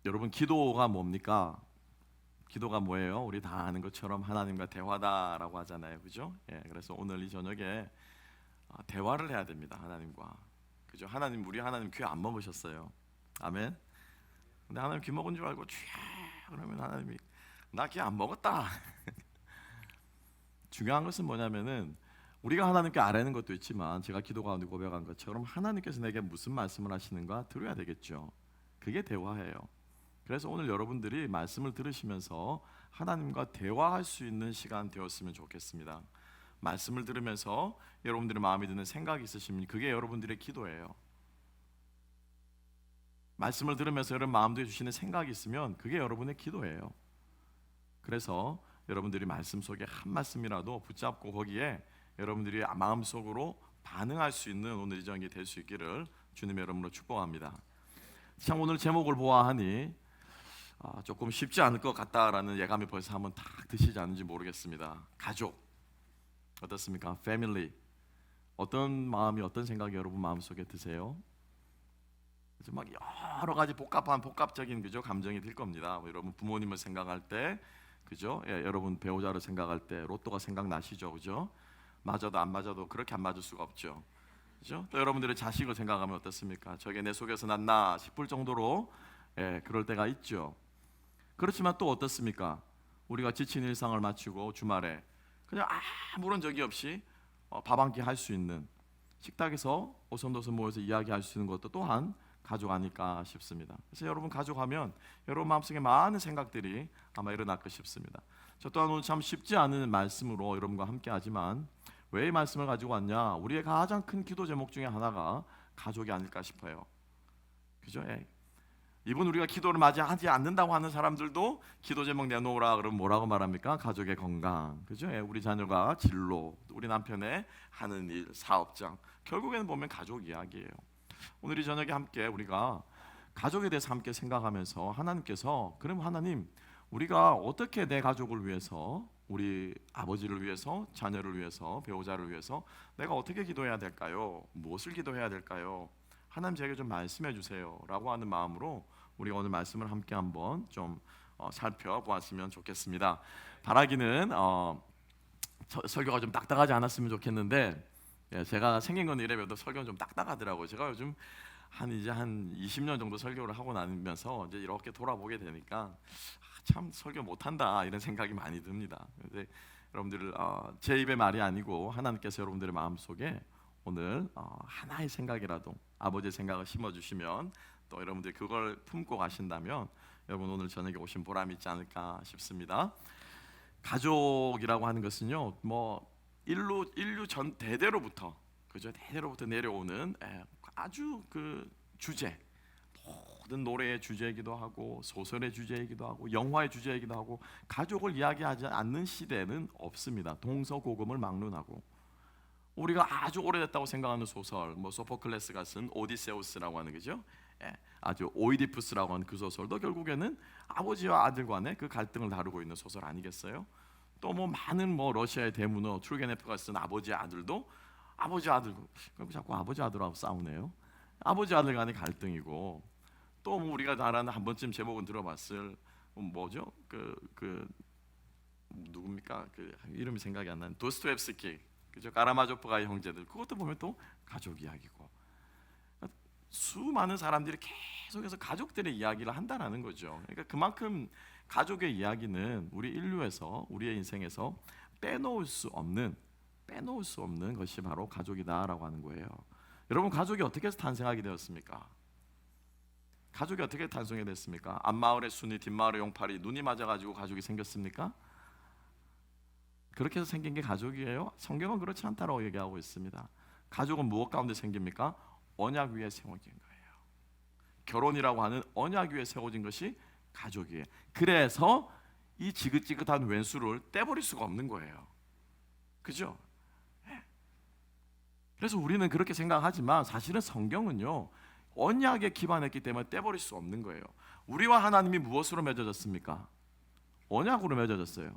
여러분, 기도가 뭡니까? 기도가 뭐예요? 우리 다 아는 것처럼 하나님과 대화다라고 하잖아요, 그죠? 예, 그래서 오늘 이 저녁에 대화를 해야 됩니다, 하나님과. 그죠? 우리 하나님 귀 안 먹으셨어요. 아멘. 근데 하나님 귀 먹은 줄 알고 쥐 그러면 하나님이 나 귀 안 먹었다. 중요한 것은 뭐냐면은 우리가 하나님께 아뢰는 것도 있지만 제가 기도 가운데 고백한 것처럼 하나님께서 내게 무슨 말씀을 하시는가 들어야 되겠죠. 그게 대화예요. 그래서 오늘 여러분들이 말씀을 들으시면서 하나님과 대화할 수 있는 시간 되었으면 좋겠습니다. 말씀을 들으면서 여러분들의 마음에 드는 생각이 있으시면 그게 여러분들의 기도예요. 말씀을 들으면서 여러분 마음에 주시는 생각이 있으면 그게 여러분의 기도예요. 그래서 여러분들이 말씀 속에 한 말씀이라도 붙잡고 거기에 여러분들이 마음속으로 반응할 수 있는 오늘 이 저녁이 될 수 있기를 주님의 이름으로 축복합니다. 참 오늘 제목을 보아하니 조금 쉽지 않을 것 같다라는 예감이 벌써 한번 딱 드시지 않은지 모르겠습니다. 가족 어떻습니까? 패밀리 어떤 마음이 어떤 생각이 여러분 마음속에 드세요? 그래서 막 여러 가지 복합적인 그죠 감정이 들 겁니다. 여러분 부모님을 생각할 때 그죠? 예, 여러분 배우자를 생각할 때 로또가 생각나시죠, 그죠? 맞아도 안 맞아도 그렇게 안 맞을 수가 없죠, 그죠? 또 여러분들의 자식을 생각하면 어떻습니까? 저게 내 속에서 났나 싶을 정도로 그럴 때가 있죠. 그렇지만 또 어떻습니까? 우리가 지친 일상을 마치고 주말에 그냥 아무런 적이 없이 밥 한 끼 할 수 있는 식탁에서 오손도손 모여서 이야기할 수 있는 것도 또한 가족 아닐까 싶습니다. 그래서 여러분 가족하면 여러분 마음속에 많은 생각들이 아마 일어날까 싶습니다. 저 또한 오늘 참 쉽지 않은 말씀으로 여러분과 함께 하지만 왜 이 말씀을 가지고 왔냐? 우리의 가장 큰 기도 제목 중에 하나가 가족이 아닐까 싶어요. 그죠? 이분 우리가 기도를 맞이하지 않는다고 하는 사람들도 기도 제목 내놓으라 그러면 뭐라고 말합니까? 가족의 건강, 그죠? 우리 자녀가 진로, 우리 남편의 하는 일, 사업장, 결국에는 보면 가족 이야기예요. 오늘 이 저녁에 함께 우리가 가족에 대해서 함께 생각하면서 하나님께서 그럼 하나님 우리가 어떻게 내 가족을 위해서 우리 아버지를 위해서 자녀를 위해서 배우자를 위해서 내가 어떻게 기도해야 될까요? 무엇을 기도해야 될까요? 하나님 제게 좀 말씀해 주세요 라고 하는 마음으로 우리가 오늘 말씀을 함께 한번 좀 살펴보았으면 좋겠습니다. 바라기는 설교가 좀 딱딱하지 않았으면 좋겠는데 제가 생긴 건 이래봬도 설교는 좀 딱딱하더라고요. 제가 요즘 이제 한 20년 정도 설교를 하고 나면서 이제 이렇게 돌아보게 되니까 참 설교 못한다 이런 생각이 많이 듭니다. 근데 여러분들 제 입의 말이 아니고 하나님께서 여러분들의 마음속에 오늘 하나의 생각이라도 아버지의 생각을 심어주시면 또 여러분들이 그걸 품고 가신다면 여러분 오늘 저녁에 오신 보람이 있지 않을까 싶습니다. 가족이라고 하는 것은요 뭐 인류 전 대대로부터 그죠? 대대로부터 내려오는 아주 그 주제, 모든 노래의 주제이기도 하고 소설의 주제이기도 하고 영화의 주제이기도 하고 가족을 이야기하지 않는 시대는 없습니다. 동서고금을 막론하고 우리가 아주 오래됐다고 생각하는 소설, 뭐 소포클레스가 쓴 오디세우스라고 하는 거죠. 아주 오이디푸스라고 하는 그 소설도 결국에는 아버지와 아들 간의 그 갈등을 다루고 있는 소설 아니겠어요? 또 뭐 많은 뭐 러시아의 대문호 툴게네프가 쓴 아버지의 아들도 아버지 아들 자꾸 아버지 아들하고 싸우네요. 아버지 아들 간의 갈등이고 또 뭐 우리가 잘 아는 한 번쯤 제목은 들어봤을 뭐죠? 그 누굽니까? 그 이름이 생각이 안 나는 도스토옙스키 그죠? 카라마조프가의 형제들 그것도 보면 또 가족 이야기고 수많은 사람들이 계속해서 가족들의 이야기를 한다라는 거죠. 그러니까 그만큼 가족의 이야기는 우리 인류에서 우리의 인생에서 빼놓을 수 없는 것이 바로 가족이다라고 하는 거예요. 여러분 가족이 어떻게 해서 탄생하게 되었습니까? 가족이 어떻게 탄생이 됐습니까? 앞마을의 순이 뒷마을의 용팔이 눈이 맞아가지고 가족이 생겼습니까? 그렇게 해서 생긴 게 가족이에요? 성경은 그렇지 않다라고 얘기하고 있습니다. 가족은 무엇 가운데 생깁니까? 언약 위에 세워진 거예요. 결혼이라고 하는 언약 위에 세워진 것이 가족이에요. 그래서 이 지긋지긋한 왼수를 떼버릴 수가 없는 거예요. 그죠? 그래서 우리는 그렇게 생각하지만 사실은 성경은요 언약에 기반했기 때문에 떼버릴 수 없는 거예요. 우리와 하나님이 무엇으로 맺어졌습니까? 언약으로 맺어졌어요.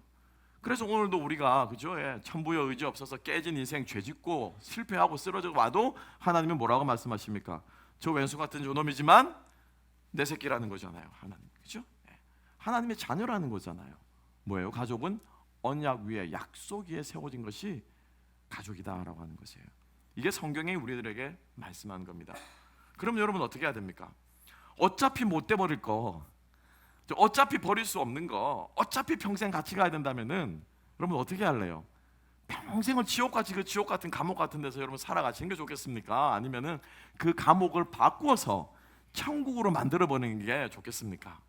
그래서 오늘도 우리가 그죠? 천부의 의지 없어서 깨진 인생 죄짓고 실패하고 쓰러져 와도 하나님은 뭐라고 말씀하십니까? 저 왼수 같은 저놈이지만 내 새끼라는 거잖아요. 하나님 그죠? 하나님의 자녀라는 거잖아요. 뭐예요? 가족은 언약 위에, 약속 위에 세워진 것이 가족이다라고 하는 것이에요. 이게 성경이 우리들에게 말씀하는 겁니다. 그럼 여러분 어떻게 해야 됩니까? 어차피 못 돼버릴 거, 어차피 버릴 수 없는 거, 어차피 평생 같이 가야 된다면은 여러분 어떻게 할래요? 평생을 지옥같이, 그 지옥 같은 감옥 같은 데서 여러분 살아가시는 게 좋겠습니까? 아니면은 그 감옥을 바꾸어서 천국으로 만들어 버리는 게 좋겠습니까?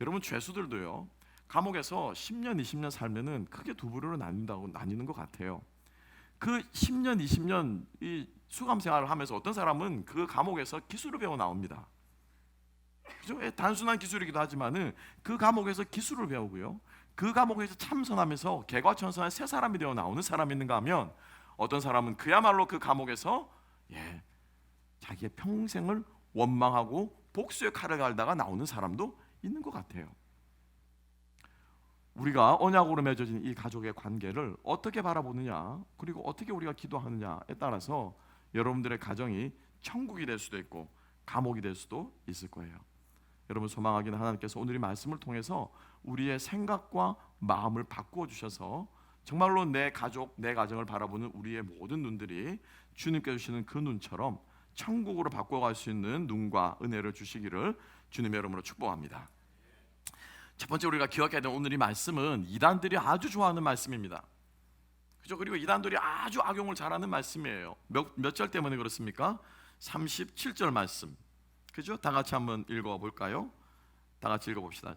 여러분 죄수들도요, 감옥에서 10년, 20년 살면은 크게 두 부류로 나뉘는 것 같아요. 그 10년, 20년 이 수감 생활을 하면서 어떤 사람은 그 감옥에서 기술을 배워 나옵니다. 그죠? 단순한 기술이기도 하지만은 그 감옥에서 기술을 배우고요, 그 감옥에서 참선하면서 개과천선한 새 사람이 되어 나오는 사람이 있는가 하면, 어떤 사람은 그야말로 그 감옥에서 자기의 평생을 원망하고 복수의 칼을 갈다가 나오는 사람도 있는 것 같아요. 우리가 언약으로 맺어진 이 가족의 관계를 어떻게 바라보느냐, 그리고 어떻게 우리가 기도하느냐에 따라서 여러분들의 가정이 천국이 될 수도 있고 감옥이 될 수도 있을 거예요. 여러분 소망하기는 하나님께서 오늘 이 말씀을 통해서 우리의 생각과 마음을 바꾸어 주셔서 정말로 내 가족, 내 가정을 바라보는 우리의 모든 눈들이 주님께 주시는 그 눈처럼 천국으로 바꿔갈 수 있는 눈과 은혜를 주시기를 주님의 이름으로 축복합니다. 첫 번째 우리가 기억해야 될 오늘 이 말씀은 이단들이 아주 좋아하는 말씀입니다. 그죠? 그리고 이단들이 아주 악용을 잘하는 말씀이에요. 몇 절 때문에 그렇습니까? 37절 말씀. 그죠? 다 같이 한번 읽어볼까요? 다 같이 읽어봅시다.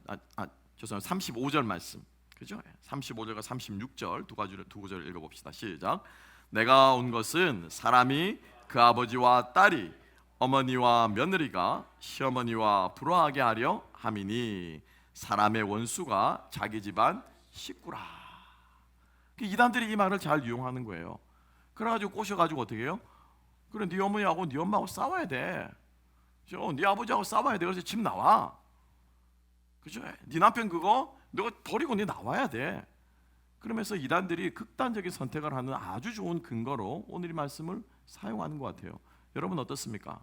죄송합니다. 35절 말씀. 그죠? 35절과 36절 두 구절 읽어봅시다. 시작. 내가 온 것은 사람이 그 아버지와 딸이 어머니와 며느리가 시어머니와 불화하게 하려 함이니 사람의 원수가 자기 집안 식구라. 이단들이 이 말을 잘 이용하는 거예요. 그래가지고 꼬셔가지고 어떻게 해요? 그래, 네 어머니하고 네 엄마하고 싸워야 돼. 그죠? 네 아버지하고 싸워야 돼. 그래서 집 나와. 그죠? 네 남편 그거 너가 버리고 네 나와야 돼. 그러면서 이단들이 극단적인 선택을 하는 아주 좋은 근거로 오늘 이 말씀을 사용하는 것 같아요. 여러분 어떻습니까?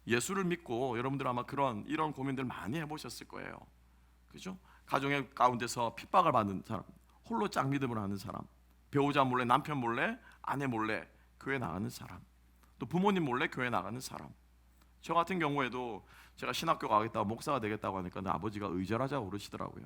예수를 믿고 여러분들 아마 이런 고민들 많이 해보셨을 거예요. 그죠? 가정의 가운데서 핍박을 받는 사람, 홀로 짝 믿음을 하는 사람, 배우자 몰래, 남편 몰래, 아내 몰래 교회 나가는 사람, 또 부모님 몰래 교회 나가는 사람. 저 같은 경우에도 제가 신학교 가겠다고 목사가 되겠다고 하니까 아버지가 의절하자고 그러시더라고요.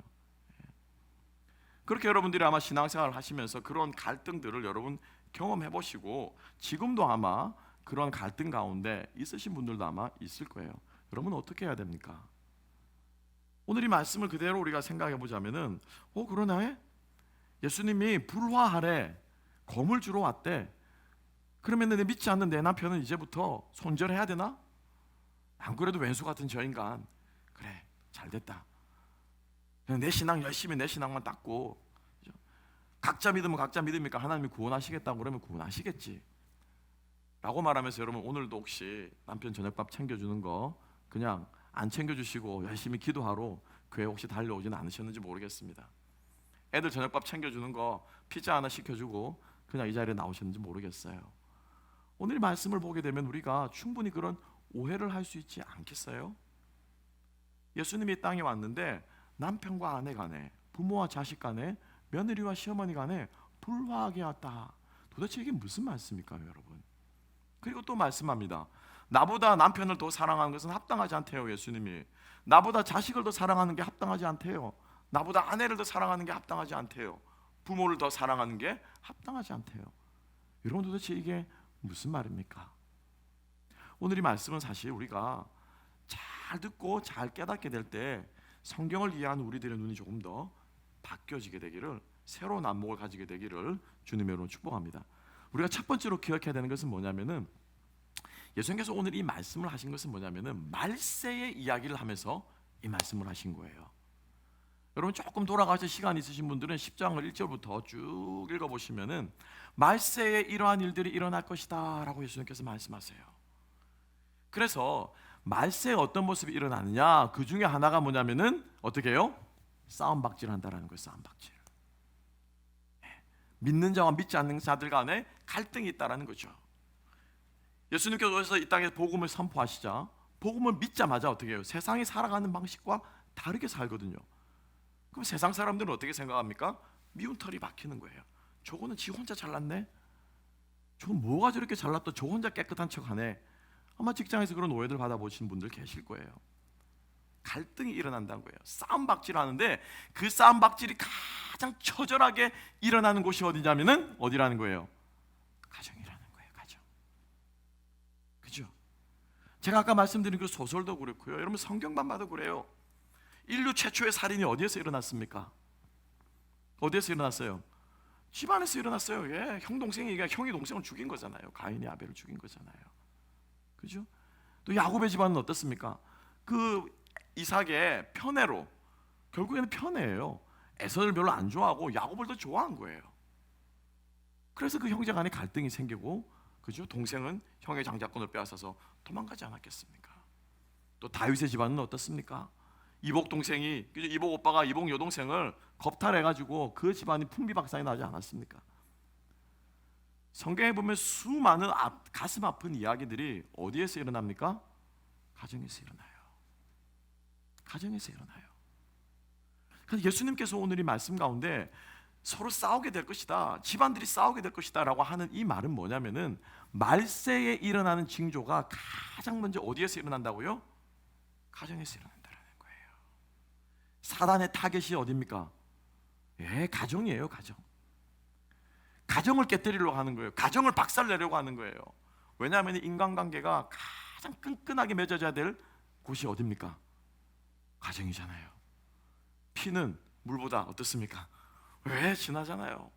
그렇게 여러분들이 아마 신앙생활을 하시면서 그런 갈등들을 여러분 경험해 보시고 지금도 아마 그런 갈등 가운데 있으신 분들도 아마 있을 거예요. 여러분 어떻게 해야 됩니까? 오늘 이 말씀을 그대로 우리가 생각해 보자면은 그러네? 예수님이 불화하래, 검을 주러 왔대. 그러면 내 믿지 않는 내 남편은 이제부터 손절해야 되나? 안 그래도 왼수 같은 저 인간, 그래 잘됐다. 그냥 내 신앙 열심히 내 신앙만 닦고, 각자 믿으면 각자 믿으니까 하나님이 구원하시겠다고 그러면 구원하시겠지 라고 말하면서 여러분 오늘도 혹시 남편 저녁밥 챙겨주는 거 그냥 안 챙겨주시고 열심히 기도하러 교회 혹시 달려오지는 않으셨는지 모르겠습니다. 애들 저녁밥 챙겨주는 거 피자 하나 시켜주고 그냥 이 자리에 나오셨는지 모르겠어요. 오늘 말씀을 보게 되면 우리가 충분히 그런 오해를 할 수 있지 않겠어요? 예수님이 이 땅에 왔는데 남편과 아내 간에, 부모와 자식 간에, 며느리와 시어머니 간에 불화하게 왔다. 도대체 이게 무슨 말씀입니까, 여러분? 그리고 또 말씀합니다. 나보다 남편을 더 사랑하는 것은 합당하지 않대요. 예수님이 나보다 자식을 더 사랑하는 게 합당하지 않대요. 나보다 아내를 더 사랑하는 게 합당하지 않대요. 부모를 더 사랑하는 게 합당하지 않대요. 여러분 도대체 이게 무슨 말입니까? 오늘 이 말씀은 사실 우리가 잘 듣고 잘 깨닫게 될 때 성경을 이해하는 우리들의 눈이 조금 더 바뀌어지게 되기를, 새로운 안목을 가지게 되기를 주님의 이름으로 축복합니다. 우리가 첫 번째로 기억해야 되는 것은 뭐냐면은, 예수님께서 오늘 이 말씀을 하신 것은 뭐냐면은 말세의 이야기를 하면서 이 말씀을 하신 거예요. 여러분 조금 돌아가서 시간 있으신 분들은 10장을 1절부터 쭉 읽어보시면은 말세에 이러한 일들이 일어날 것이다 라고 예수님께서 말씀하세요. 그래서 말세에 어떤 모습이 일어나느냐, 그 중에 하나가 뭐냐면은 어떻게 해요? 싸움박질 한다라는 거예요. 싸움박질. 믿는 자와 믿지 않는 자들 간에 갈등이 있다라는 거죠. 예수님께서 이 땅에 복음을 선포하시자 복음을 믿자마자 어떻게 해요? 세상이 살아가는 방식과 다르게 살거든요. 그럼 세상 사람들은 어떻게 생각합니까? 미운 털이 박히는 거예요. 저거는 지 혼자 잘났네. 저건 뭐가 저렇게 잘났다. 저 혼자 깨끗한 척하네. 아마 직장에서 그런 오해들 받아보신 분들 계실 거예요. 갈등이 일어난다는 거예요. 싸움박질하는데 그 싸움박질이 가장 처절하게 일어나는 곳이 어디냐면은 어디라는 거예요? 가정이라는 거예요. 가정. 그죠? 제가 아까 말씀드린 그 소설도 그렇고요. 여러분 성경만 봐도 그래요. 인류 최초의 살인이 어디에서 일어났습니까? 어디에서 일어났어요? 집안에서 일어났어요. 예, 형이 동생을 죽인 거잖아요. 가인이 아벨을 죽인 거잖아요. 그죠? 또 야곱의 집안은 어떻습니까? 그 이삭의 편애로 결국에는 편애예요. 에서를 별로 안 좋아하고 야곱을 더 좋아한 거예요. 그래서 그 형제 간에 갈등이 생기고, 그죠? 동생은 형의 장자권을 빼앗아서 도망가지 않았겠습니까? 또 다윗의 집안은 어떻습니까? 이복 동생이, 그죠? 이복 오빠가 이복 여동생을 겁탈해가지고 그 집안이 풍비박산이 나지 않았습니까? 성경에 보면 수많은 가슴 아픈 이야기들이 어디에서 일어납니까? 가정에서 일어나요. 가정에서 일어나요. 그래서 예수님께서 오늘 이 말씀 가운데 서로 싸우게 될 것이다, 집안들이 싸우게 될 것이다 라고 하는 이 말은 뭐냐면은 말세에 일어나는 징조가 가장 먼저 어디에서 일어난다고요? 가정에서 일어난다는 거예요. 사단의 타겟이 어디입니까? 예, 가정이에요. 가정. 가정을 깨뜨리려고 하는 거예요. 가정을 박살내려고 하는 거예요. 왜냐하면 인간관계가 가장 끈끈하게 맺어져야 될 곳이 어디입니까? 가정이잖아요. 피는 물보다 어떻습니까? 왜 진하잖아요.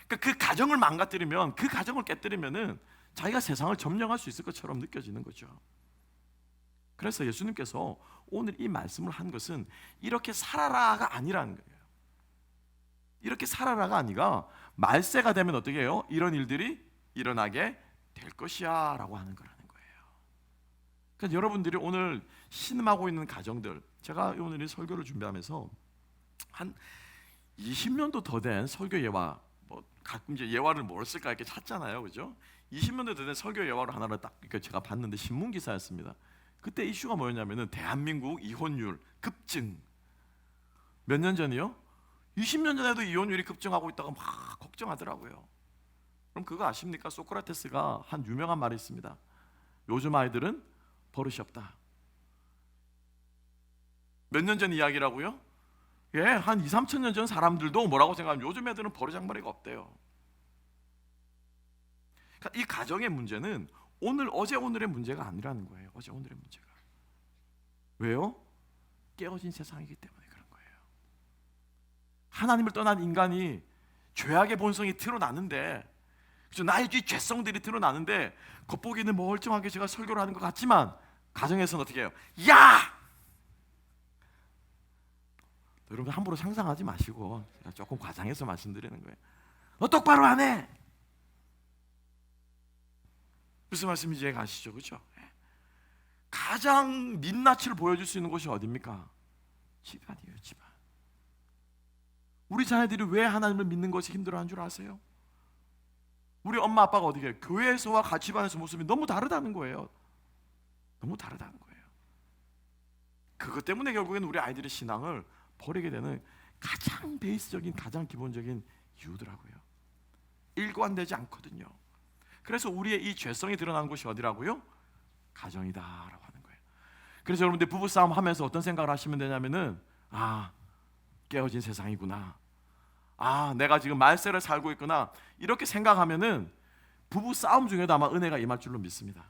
그러니까 그 가정을 망가뜨리면, 그 가정을 깨뜨리면은 자기가 세상을 점령할 수 있을 것처럼 느껴지는 거죠. 그래서 예수님께서 오늘 이 말씀을 한 것은 이렇게 살아라가 아니라는 거예요. 이렇게 살아라가 아니라 말세가 되면 어떻게 해요? 이런 일들이 일어나게 될 것이야 라고 하는 거라는 거예요. 그러니까 여러분들이 오늘 신음하고 있는 가정들, 제가 오늘 이 설교를 준비하면서 한 20년도 더 된 설교 예화, 뭐 가끔 이제 예화를 뭘 쓸까 이렇게 찾잖아요, 그죠? 20년도 더 된 설교 예화를 하나를 딱 제가 봤는데 신문 기사였습니다. 그때 이슈가 뭐였냐면은 대한민국 이혼율 급증. 몇 년 전이요? 20년 전에도 이혼율이 급증하고 있다가 막 걱정하더라고요. 그럼 그거 아십니까? 소크라테스가 한 유명한 말이 있습니다. 요즘 아이들은 버릇이 없다. 몇 년 전 이야기라고요? 예, 한 2, 3천 년 전 사람들도 뭐라고 생각하면 요즘 애들은 버르장머리가 없대요. 그러니까 이 가정의 문제는 어제 오늘의 문제가 아니라는 거예요. 어제 오늘의 문제가. 왜요? 깨어진 세상이기 때문에 그런 거예요. 하나님을 떠난 인간이 죄악의 본성이 드러나는데, 그죠? 나의 죄성들이 드러나는데 겉보기는 멀쩡하게 제가 설교를 하는 것 같지만 가정에서는 어떻게 해요? 야! 여러분 함부로 상상하지 마시고 제가 조금 과장해서 말씀드리는 거예요. 너 똑바로 안 해. 무슨 말씀인지 아시죠? 그렇죠? 가장 민낯을 보여줄 수 있는 곳이 어디입니까? 집안이에요. 집안. 우리 자녀들이 왜 하나님을 믿는 것이 힘들어하는 줄 아세요? 우리 엄마 아빠가 어디게 교회에서와 같이 집안에서 모습이 너무 다르다는 거예요. 너무 다르다는 거예요. 그것 때문에 결국엔 우리 아이들의 신앙을 버리게 되는 가장 베이스적인, 가장 기본적인 이유더라고요. 일관되지 않거든요. 그래서 우리의 이 죄성이 드러나는 곳이 어디라고요? 가정이다라고 하는 거예요. 그래서 여러분들 부부싸움 하면서 어떤 생각을 하시면 되냐면은, 깨어진 세상이구나, 내가 지금 말세를 살고 있구나, 이렇게 생각하면은 부부싸움 중에도 아마 은혜가 임할 줄로 믿습니다.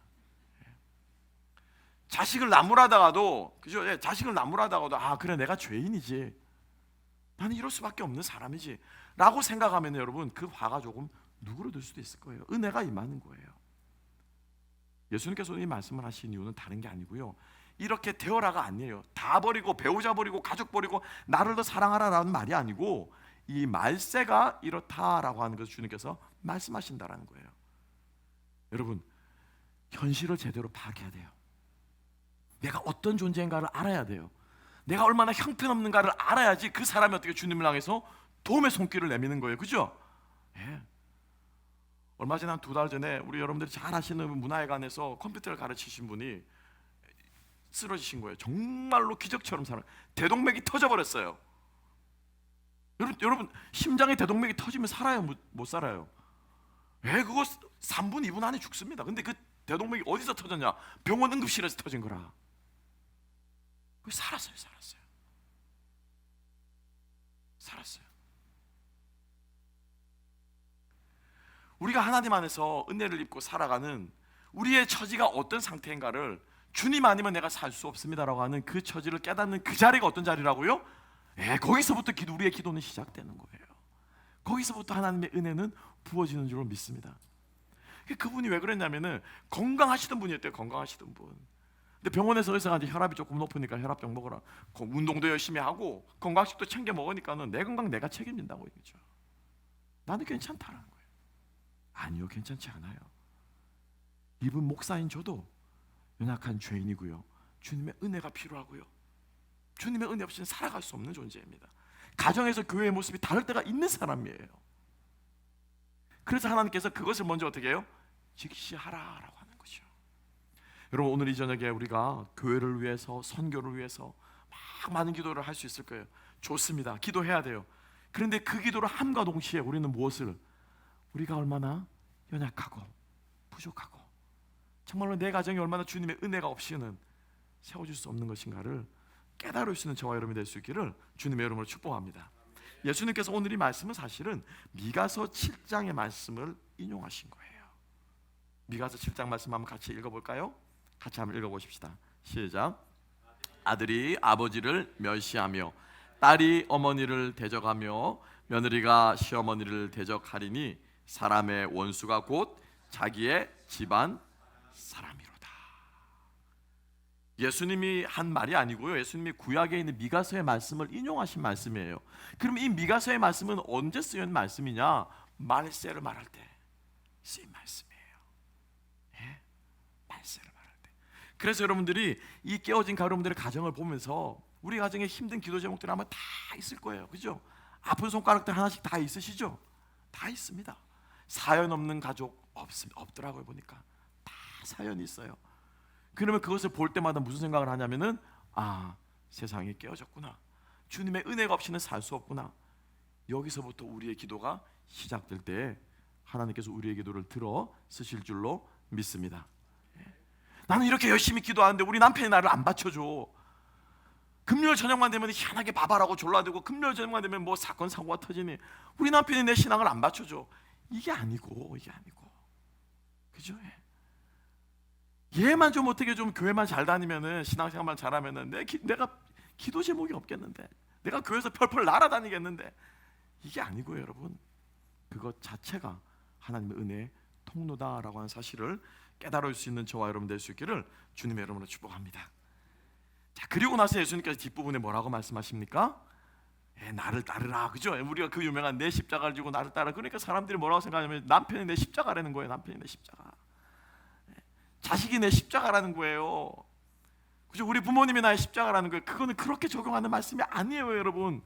자식을 나무라다가도, 그죠? 예, 자식을 나무라다가도 그래, 내가 죄인이지, 나는 이럴 수밖에 없는 사람이지 라고 생각하면 여러분 그 화가 조금 누그러들 수도 있을 거예요. 은혜가 임하는 거예요. 예수님께서 이 말씀을 하신 이유는 다른 게 아니고요, 이렇게 되어라가 아니에요. 다 버리고 배우자 버리고 가족 버리고 나를 더 사랑하라라는 말이 아니고, 이 말세가 이렇다라고 하는 것을 주님께서 말씀하신다라는 거예요. 여러분, 현실을 제대로 파악해야 돼요. 내가 어떤 존재인가를 알아야 돼요. 내가 얼마나 형편없는가를 알아야지 그 사람이 어떻게 주님을 향해서 도움의 손길을 내미는 거예요. 그죠? 예. 얼마 전에 한 2달 전에 우리 여러분들이 잘 아시는 문화회관에서 컴퓨터를 가르치신 분이 쓰러지신 거예요. 정말로 기적처럼 살아. 대동맥이 터져버렸어요. 여러분 심장에 대동맥이 터지면 살아요? 못 살아요? 왜? 그거 3분 2분 안에 죽습니다. 근데 그 대동맥이 어디서 터졌냐? 병원 응급실에서 터진 거라. 살았어요. 우리가 하나님 안에서 은혜를 입고 살아가는 우리의 처지가 어떤 상태인가를 주님 아니면 내가 살 수 없습니다라고 하는 그 처지를 깨닫는 그 자리가 어떤 자리라고요? 거기서부터 우리의 기도는 시작되는 거예요. 거기서부터 하나님의 은혜는 부어지는 줄로 믿습니다. 그분이 왜 그랬냐면은 건강하시던 분이었대요. 건강하시던 분. 근데 병원에서 의사가 이제 혈압이 조금 높으니까 혈압약 먹어라. 운동도 열심히 하고 건강식도 챙겨 먹으니까는 내 건강 내가 책임진다고 얘기죠. 나는 괜찮다라는 거예요. 아니요, 괜찮지 않아요. 이분 목사인 저도 연약한 죄인이고요. 주님의 은혜가 필요하고요. 주님의 은혜 없이는 살아갈 수 없는 존재입니다. 가정에서 교회의 모습이 다를 때가 있는 사람이에요. 그래서 하나님께서 그것을 먼저 어떻게 해요? 직시하라라고 하는 거죠. 여러분 오늘 이 저녁에 우리가 교회를 위해서 선교를 위해서 막 많은 기도를 할 수 있을 거예요. 좋습니다. 기도해야 돼요. 그런데 그 기도를 함과 동시에 우리는 무엇을? 우리가 얼마나 연약하고 부족하고 정말로 내 가정이 얼마나 주님의 은혜가 없이는 세워질 수 없는 것인가를 깨달을 수 있는 저와 여러분이 될 수 있기를 주님의 이름으로 축복합니다. 예수님께서 오늘 이 말씀은 사실은 미가서 7장의 말씀을 인용하신 거예요. 미가서 7장 말씀 한번 같이 읽어볼까요? 같이 한번 읽어보십시다. 시작. 아들이 아버지를 멸시하며 딸이 어머니를 대적하며 며느리가 시어머니를 대적하리니 사람의 원수가 곧 자기의 집안 사람이로다. 예수님이 한 말이 아니고요. 예수님이 구약에 있는 미가서의 말씀을 인용하신 말씀이에요. 그럼 이 미가서의 말씀은 언제 쓰인 말씀이냐? 말세를 말할 때 쓰인 말씀이에요. 말세를 말할 때. 그래서 여러분들이 이 깨어진 여러분들의 가정을 보면서 우리 가정에 힘든 기도 제목들 아마 다 있을 거예요. 그죠? 아픈 손가락들 하나씩 다 있으시죠? 다 있습니다. 사연 없는 가족 없더라고요. 보니까 다 사연이 있어요. 그러면 그것을 볼 때마다 무슨 생각을 하냐면은 세상이 깨어졌구나. 주님의 은혜가 없이는 살 수 없구나. 여기서부터 우리의 기도가 시작될 때 하나님께서 우리의 기도를 들어 쓰실 줄로 믿습니다. 나는 이렇게 열심히 기도하는데 우리 남편이 나를 안 받쳐줘. 금요일 저녁만 되면 희한하게 바바라고 졸라대고 금요일 저녁만 되면 뭐 사건 사고가 터지니 우리 남편이 내 신앙을 안 받쳐줘. 이게 아니고 그죠? 얘만 좀 어떻게 좀 교회만 잘 다니면은 신앙생활만 잘하면은 내가 기도 제목이 없겠는데, 내가 교회에서 펄펄 날아다니겠는데, 이게 아니고요, 여러분. 그것 자체가 하나님의 은혜의 통로다라고 하는 사실을 깨달을 수 있는 저와 여러분 될 수 있기를 주님의 이름으로 축복합니다. 자, 그리고 나서 예수님께서 뒷부분에 뭐라고 말씀하십니까? 나를 따르라, 그죠? 우리가 그 유명한 내 십자가를 지고 나를 따라. 그러니까 사람들이 뭐라고 생각하냐면 남편이 내 십자가라는 거예요. 남편이 내 십자가, 자식이 내 십자가라는 거예요. 그죠? 우리 부모님이 나의 십자가라는 거예요. 그거는 그렇게 적용하는 말씀이 아니에요, 여러분.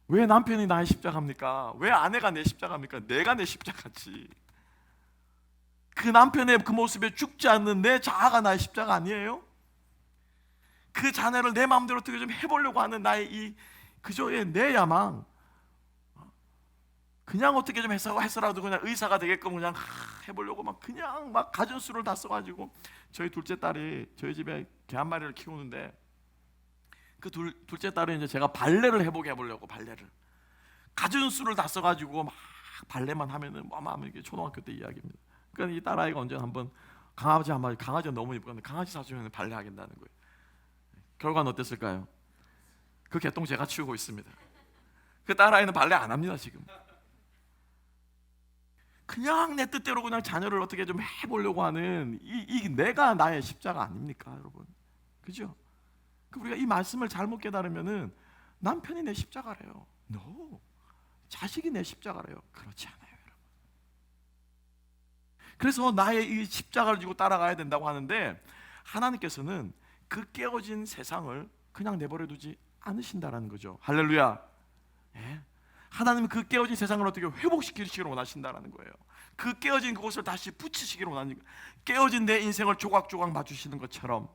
왜 남편이 나의 십자가입니까? 왜 아내가 내 십자가입니까? 내가 내 십자가지. 그 남편의 그 모습에 죽지 않는 내 자아가 나의 십자가 아니에요? 그 자녀를 내 마음대로 어떻게 좀 해보려고 하는 나의 내 야망, 그냥 어떻게 좀 해서라도 그냥 의사가 되게끔 그냥 해보려고 그냥 가전수를 다 써가지고, 저희 둘째 딸이 저희 집에 개 한 마리를 키우는데 그 둘째 딸은 이제 제가 발레를 해보려고 발레를 가전수를 다 써가지고 막 발레만 하면은 이게 초등학교 때 이야기입니다. 그러니까 이 딸아이가 언제 한번 강아지가 너무 이쁘는데 강아지 사주면 발레 하겠다는 거예요. 결과는 어땠을까요? 그 개똥 제가 치우고 있습니다. 그 딸아이는 발레 안 합니다 지금. 그냥 내 뜻대로 그냥 자녀를 어떻게 좀 해보려고 하는 이 내가 나의 십자가 아닙니까, 여러분? 그죠? 우리가 이 말씀을 잘못 깨달으면은 남편이 내 십자가래요. No, 자식이 내 십자가래요. 그렇지 않아요, 여러분. 그래서 나의 이 십자가를 지고 따라가야 된다고 하는데 하나님께서는 그 깨어진 세상을 그냥 내버려두지 않으신다라는 거죠. 할렐루야. 하나님은 그 깨어진 세상을 어떻게 회복시키시기를 원하신다라는 거예요. 그 깨어진 그곳을 다시 붙이시기를 원하는 거예요. 깨어진 내 인생을 조각조각 맞추시는 것처럼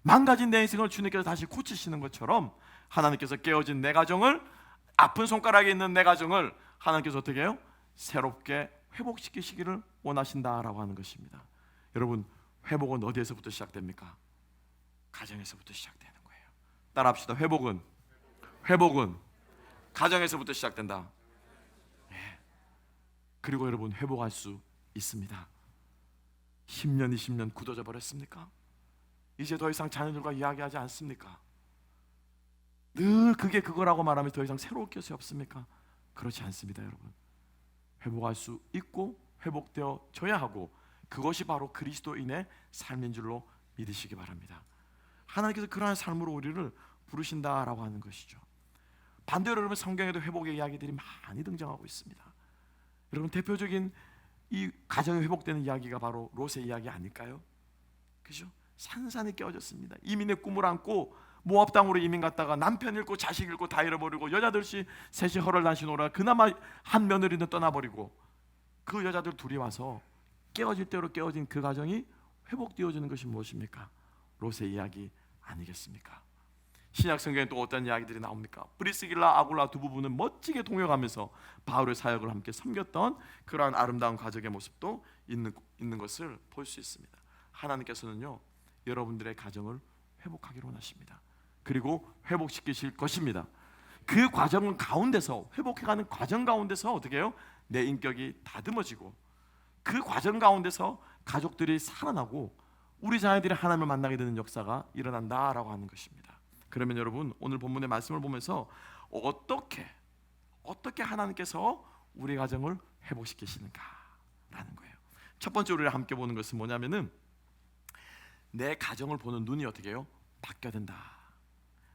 망가진 내 인생을 주님께서 다시 고치시는 것처럼 하나님께서 깨어진 내 가정을, 아픈 손가락에 있는 내 가정을 하나님께서 어떻게 해요? 새롭게 회복시키시기를 원하신다라고 하는 것입니다. 여러분, 회복은 어디에서부터 시작됩니까? 가정에서부터 시작되는 거예요. 따라합시다. 회복은 가정에서부터 시작된다. 예. 그리고 여러분, 회복할 수 있습니다. 10년 20년 굳어져 버렸습니까? 이제 더 이상 자녀들과 이야기하지 않습니까? 늘 그게 그거라고 말하면 더 이상 새로울 것이 없습니까? 그렇지 않습니다. 여러분, 회복할 수 있고 회복되어져야 하고, 그것이 바로 그리스도인의 삶인 줄로 믿으시기 바랍니다. 하나님께서 그러한 삶으로 우리를 부르신다라고 하는 것이죠. 반대로 여러분, 성경에도 회복의 이야기들이 많이 등장하고 있습니다. 여러분, 대표적인 이 가정이 회복되는 이야기가 바로 롯의 이야기 아닐까요? 그죠? 산산이 깨어졌습니다. 이민의 꿈을 안고 모압 땅으로 이민 갔다가 남편 잃고 자식 잃고 다 잃어버리고 여자들이 셋이 헐헐단신오라 그나마 한 며느리는 떠나버리고, 그 여자들 둘이 와서 깨어질 대로 깨어진 그 가정이 회복되어지는 것이 무엇입니까? 롯의 이야기 아니겠습니까? 신약 성경에 또 어떤 이야기들이 나옵니까? 브리스길라 아굴라 두 부부는 멋지게 동역하면서 바울의 사역을 함께 섬겼던 그러한 아름다운 가족의 모습도 있는 것을 볼 수 있습니다. 하나님께서는요, 여러분들의 가정을 회복하기를 원하십니다. 그리고 회복시키실 것입니다. 그 과정 가운데서, 회복해가는 과정 가운데서 어떻게 해요? 내 인격이 다듬어지고, 그 과정 가운데서 가족들이 살아나고 우리 자녀들이 하나님을 만나게 되는 역사가 일어난다라고 하는 것입니다. 그러면 여러분, 오늘 본문의 말씀을 보면서 어떻게 하나님께서 우리 가정을 회복시키시는가라는 거예요. 첫 번째 우리가 함께 보는 것은 뭐냐면은, 내 가정을 보는 눈이 어떻게 해요? 바뀌어야 된다.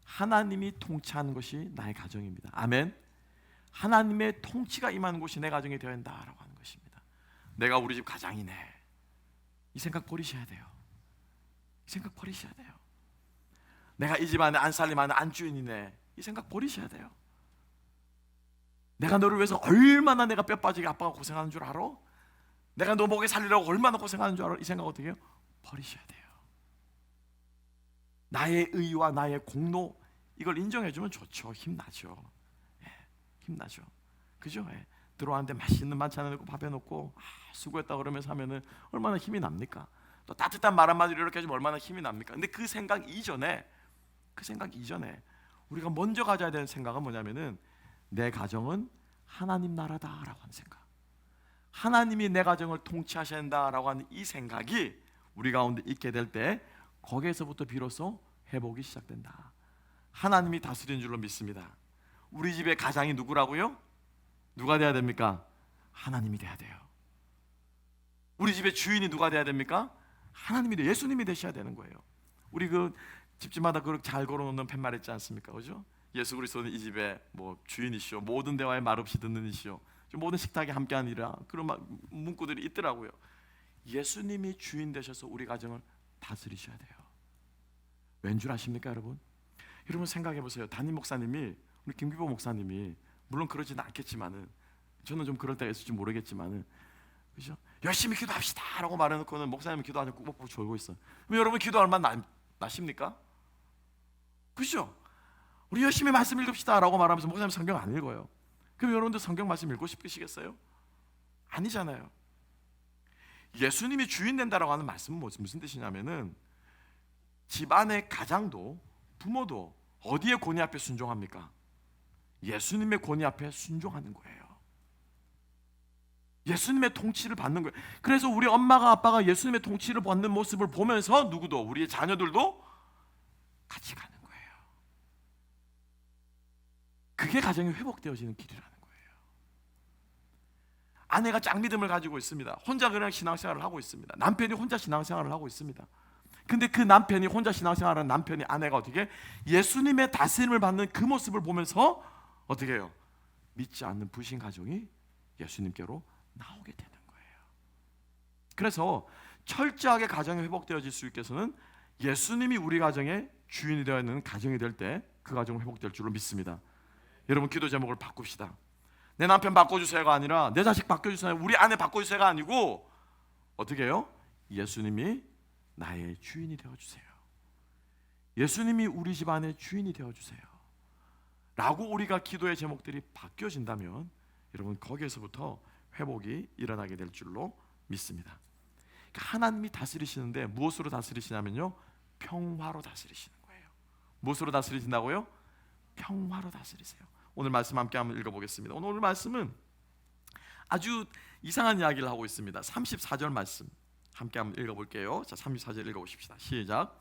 하나님이 통치하는 것이 나의 가정입니다. 아멘. 하나님의 통치가 임하는 곳이 내 가정이 되어야 한다라고 하는 것입니다. 내가 우리 집 가장이네, 이 생각 버리셔야 돼요. 이 생각 버리셔야 돼요. 내가 이 집안에 안살림하는 안주인이네, 이 생각 버리셔야 돼요. 내가 너를 위해서 얼마나 내가 뼈 빠지게 아빠가 고생하는 줄 알아? 내가 너 먹여 살리려고 얼마나 고생하는 줄 알아? 이 생각 어떻게 해요? 버리셔야 돼요. 나의 의와 나의 공로, 이걸 인정해주면 좋죠. 힘나죠. 예, 힘나죠. 그죠? 예. 들어왔는데 맛있는 반찬 해놓고 밥 해놓고 수고했다 그러면서 하면은 얼마나 힘이 납니까? 또 따뜻한 말 한마디로 이렇게 해주면 얼마나 힘이 납니까? 근데 그 생각 이전에 우리가 먼저 가져야 되는 생각은 뭐냐면은, 내 가정은 하나님 나라다라고 하는 생각, 하나님이 내 가정을 통치하셔야 한다라고 하는 이 생각이 우리 가운데 있게 될 때, 거기에서부터 비로소 회복이 시작된다. 하나님이 다스리는 줄로 믿습니다. 우리 집의 가장이 누구라고요? 누가 돼야 됩니까? 하나님이 돼야 돼요. 우리 집의 주인이 누가 돼야 됩니까? 하나님이 돼, 예수님이 되셔야 되는 거예요. 우리 그 집집마다 그렇게 잘 걸어놓는 팻말 있지 않습니까? 그죠? 예수 그리스도는 이 집의 뭐 주인이시오, 모든 대화에 말없이 듣는 이시오, 모든 식탁에 함께하니라, 그런 문구들이 있더라고요. 예수님이 주인 되셔서 우리 가정을 다스리셔야 돼요. 왠 줄 아십니까, 여러분? 여러분 생각해 보세요. 담임 목사님이, 우리 김기보 목사님이, 물론 그러지는 않겠지만은, 저는 좀 그럴 때가 있을지 모르겠지만은, 그죠? 열심히 기도합시다라고 말해놓고는 목사님은 기도 안 하고 꾹꾹 졸고 있어. 그럼 여러분 기도 얼마 나십니까? 그죠? 우리 열심히 말씀 읽읍시다라고 말하면서 목사님 성경 안 읽어요. 그럼 여러분들 성경 말씀 읽고 싶으시겠어요? 아니잖아요. 예수님이 주인 된다라고 하는 말씀은 무슨 뜻이냐면은, 집안의 가장도 부모도 어디에 권위 앞에 순종합니까? 예수님의 권위 앞에 순종하는 거예요. 예수님의 통치를 받는 거예요. 그래서 우리 엄마가 아빠가 예수님의 통치를 받는 모습을 보면서 누구도, 우리의 자녀들도 같이 가는 거예요. 그게 가정이 회복되어지는 길이라는 거예요. 아내가 짝믿음을 가지고 있습니다. 혼자 그냥 신앙생활을 하고 있습니다. 남편이 혼자 신앙생활을 하고 있습니다. 근데 그 남편이, 혼자 신앙생활하는 남편이, 아내가 어떻게 예수님의 다스림을 받는 그 모습을 보면서 어떻게 해요? 믿지 않는 불신 가정이 예수님께로 나오게 되는 거예요. 그래서 철저하게 가정이 회복되어질 수 있게 해서는 예수님이 우리 가정의 주인이 되어 있는 가정이 될 때 그 가정은 회복될 줄로 믿습니다. 여러분, 기도 제목을 바꿉시다. 내 남편 바꿔주세요가 아니라 내 자식 바꿔주세요, 우리 아내 바꿔주세요가 아니고 어떻게 해요? 예수님이 나의 주인이 되어주세요. 예수님이 우리 집안의 주인이 되어주세요 라고 우리가 기도의 제목들이 바뀌어진다면 여러분 거기에서부터 회복이 일어나게 될 줄로 믿습니다. 그러니까 하나님이 다스리시는데 무엇으로 다스리시냐면요, 평화로 다스리시는 거예요. 무엇으로 다스리신다고요? 평화로 다스리세요. 오늘 말씀 함께 한번 읽어보겠습니다. 오늘 말씀은 아주 이상한 이야기를 하고 있습니다. 34절 말씀 함께 한번 읽어볼게요. 자, 34절 읽어보십시다. 시작.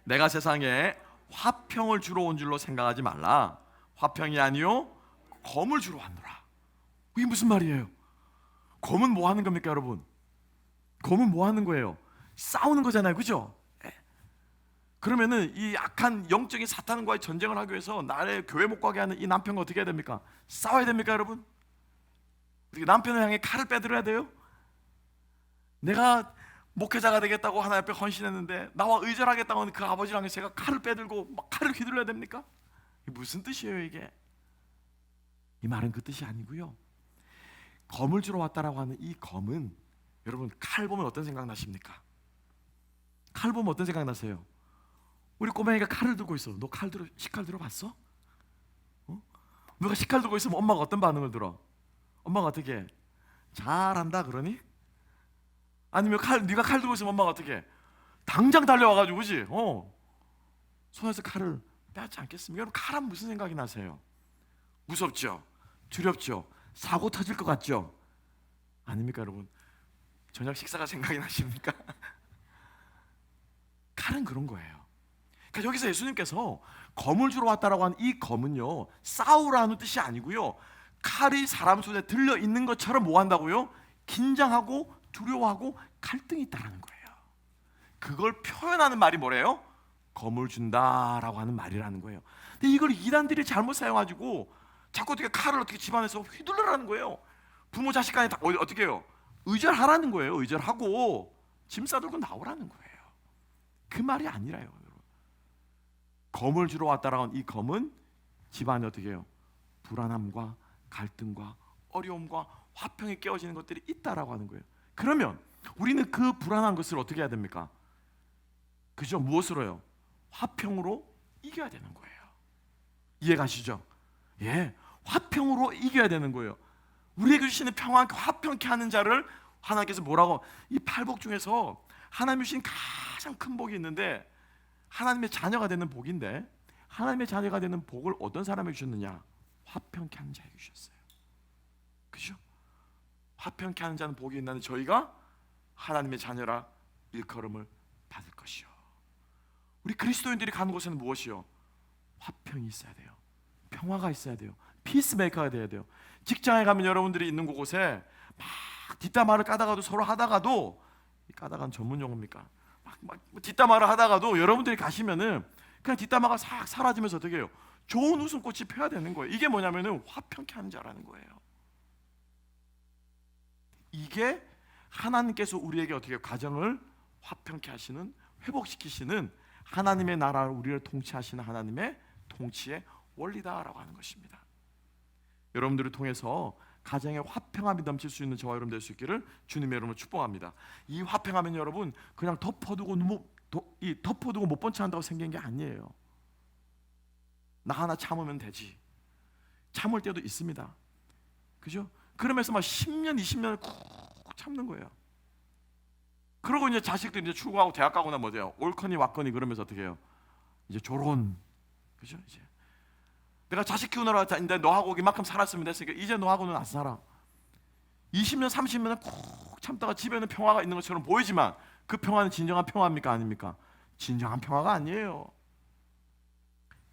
내가 세상에 화평을 주러 온 줄로 생각하지 말라. 화평이 아니요 검을 주러 왔노라. 이게 무슨 말이에요? 검은 뭐 하는 겁니까 여러분? 검은 뭐 하는 거예요? 싸우는 거잖아요, 그죠? 그러면은 이 악한 영적인 사탄과의 전쟁을 하기 위해서 나를 교회 못 가게 하는 이 남편과 어떻게 해야 됩니까? 싸워야 됩니까 여러분? 어떻게 남편을 향해 칼을 빼들어야 돼요? 내가 목회자가 되겠다고 하나님 앞에 헌신했는데 나와 의절하겠다고 하는 그 아버지를 향해 제가 칼을 빼들고 막 칼을 휘둘러야 됩니까? 이게 무슨 뜻이에요 이게? 이 말은 그 뜻이 아니고요, 검을 주러 왔다라고 하는 이 검은, 여러분 칼 보면 어떤 생각 나십니까? 칼 보면 어떤 생각 나세요? 우리 꼬맹이가 칼을 들고 있어. 너 식칼 들어봤어? 너가 식칼 들고 있으면 엄마가 어떤 반응을 들어? 엄마가 어떻게 해? 잘한다 그러니? 아니면 네가 칼 들고 있으면 엄마가 어떻게 해? 당장 달려와가지고, 그지? 손에서 칼을 빼앗지 않겠습니까? 여러분 칼하면 무슨 생각이 나세요? 무섭죠? 두렵죠? 사고 터질 것 같죠? 아닙니까 여러분? 저녁 식사가 생각이 나십니까? 칼은 그런 거예요. 그러니까 여기서 예수님께서 검을 주러 왔다라고 하는 이 검은요, 싸우라는 뜻이 아니고요, 칼이 사람 손에 들려 있는 것처럼 뭐 한다고요? 긴장하고 두려워하고 갈등이 있다라는 거예요. 그걸 표현하는 말이 뭐래요? 검을 준다라고 하는 말이라는 거예요. 근데 이걸 이단들이 잘못 사용가지고 자꾸 어떻게 칼을 어떻게 집안에서 휘둘러라는 거예요. 부모 자식 간에 다 어떻게 해요? 의절하라는 거예요. 의절하고 짐 싸들고 나오라는 거예요. 그 말이 아니라요. 검을 주러 왔다라고 하는 이 검은 집안에 어떻게 해요? 불안함과 갈등과 어려움과 화평이 깨어지는 것들이 있다라고 하는 거예요. 그러면 우리는 그 불안한 것을 어떻게 해야 됩니까? 그죠? 무엇으로요? 화평으로 이겨야 되는 거예요. 이해가시죠? 예, 화평으로 이겨야 되는 거예요. 우리에게 주시는 평화, 화평케 하는 자를 하나님께서 뭐라고, 이 팔복 중에서 하나님이 주신 가장 큰 복이 있는데 하나님의 자녀가 되는 복인데, 하나님의 자녀가 되는 복을 어떤 사람에게 주셨느냐? 화평케 하는 자에게 주셨어요. 그죠? 화평케 하는 자는 복이 있나니 저희가 하나님의 자녀라 일컬음을 받을 것이요. 우리 그리스도인들이 가는 곳에는 무엇이요? 화평이 있어야 돼요. 평화가 있어야 돼요. 피스메이커가 돼야 돼요. 직장에 가면 여러분들이 있는 곳에 막 뒷담화를 까다가도 서로 하다가도, 이 까다간 전문 용어입니까? 막 뒷담화를 하다가도 여러분들이 가시면은 그냥 뒷담화가 싹 사라지면서 어떻게 해요? 좋은 웃음꽃이 펴야 되는 거예요. 이게 뭐냐면은 화평케 하는 자라는 거예요. 이게 하나님께서 우리에게 어떻게 가정을 화평케 하시는, 회복시키시는 하나님의 나라를 우리를 통치하시는 하나님의 통치의 원리다라고 하는 것입니다. 여러분들을 통해서 가정에 화평함이 넘칠 수 있는 저와 여러분 될 수 있기를 주님의 이름으로 축복합니다. 이 화평함은 여러분 그냥 덮어두고 못 본 체 한다고 생긴 게 아니에요. 나 하나 참으면 되지. 참을 때도 있습니다. 그죠? 그러면서 막 10년, 20년을 꾹 참는 거예요. 그러고 이제 자식들이 이제 출국하고 대학 가거나 뭐 돼요. 옳거니 왔거니 그러면서 어떻게 해요? 이제 졸혼. 그죠? 이제 내가 자식 키우느라 이제 너하고 이만큼 살았으면 됐으니까 이제 너하고는 안 살아. 20년, 30년을 꾹 참다가 집에는 평화가 있는 것처럼 보이지만 그 평화는 진정한 평화입니까? 아닙니까? 진정한 평화가 아니에요.